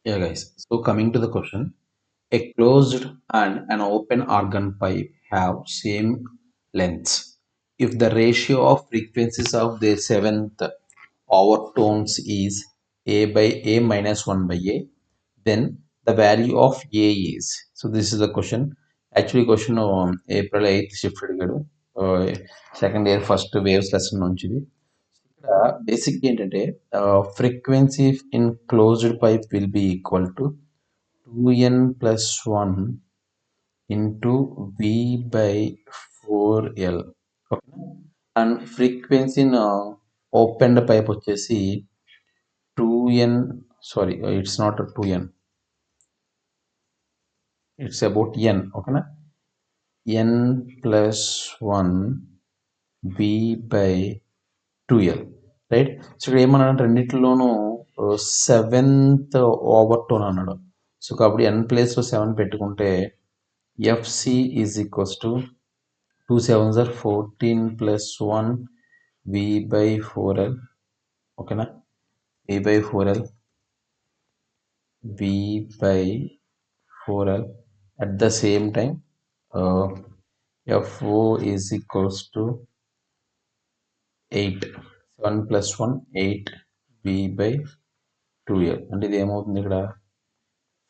Yeah, guys. So coming to the question, a closed and an open organ pipe have same lengths. If the ratio of frequencies of their seventh overtones is a by a minus 1 by a, then the value of a is. So this is the question. Actually, question on April 8th shifted అడిగాడు. Second year first waves lesson నుంచి basic ఏంటంటే frequency in closed pipe will be equal to 2n plus 1 into V by 4L. Okay. And frequency in opened pipe వచ్చేసి 2n, sorry, it's not a 2n, it's about n. Okay, n plus 1 V by 2L, right. So ఇక్కడ ఏమన్నాడు, రెండింటిలోనూ seventh over tone అన్నాడు. So కాబట్టి n ప్లేస్లో 7 పెట్టుకుంటే FC is equals to 2 sevens are 14 plus 1 V by 4L. Okay, na? V by 4L. V by 4L. At the same time, FO is equals to 8. 7 plus 1, 8 V by 2L. And ఇది ఏమవుతుంది ఇక్కడ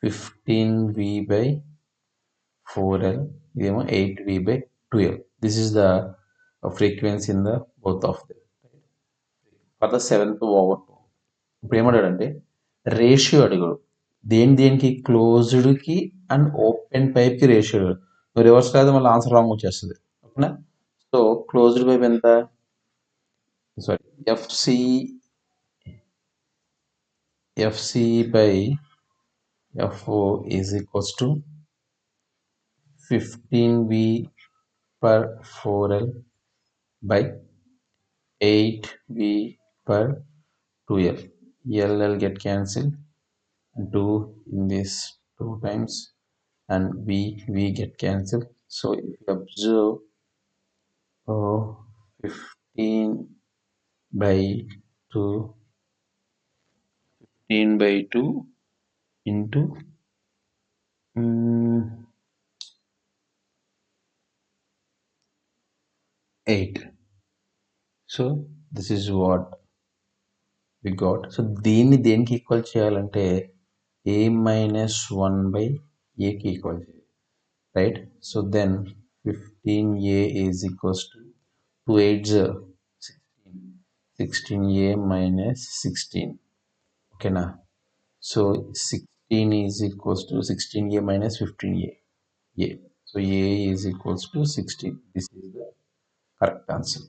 15V by 4L. ఇదేమో 8V by 2L. This is the frequency in the both of them for the seventh over. ఇప్పుడు ఏమన్నాడంటే ratio అడిగాడు, దేనికి క్లోజ్డ్కి and open పైప్కి ratio అడిగాడు. నువ్వు రివర్స్ కాదు మళ్ళీ ఆన్సర్ రాంగ్ వచ్చేస్తుంది. ఓకేనా? సో క్లోజ్డ్ పైప్ ఎంత, sorry, FC by FO is equals to 15V per 4L by 8V per 2L. LL get cancelled, 2 in this 2 times, and V get cancelled. So if you observe, 15 by 2, 15 by 2 into 8. So this is what we got. So దేనికి equal చేయాలంటే a minus 1 by aకి equal చేయాలి, right. So then 15a is equals to 2 8s 16, 16a minus 16. ఓకేనా? So 16 is equals to 16a minus 15a. So a is equals to 16. This is the correct answer.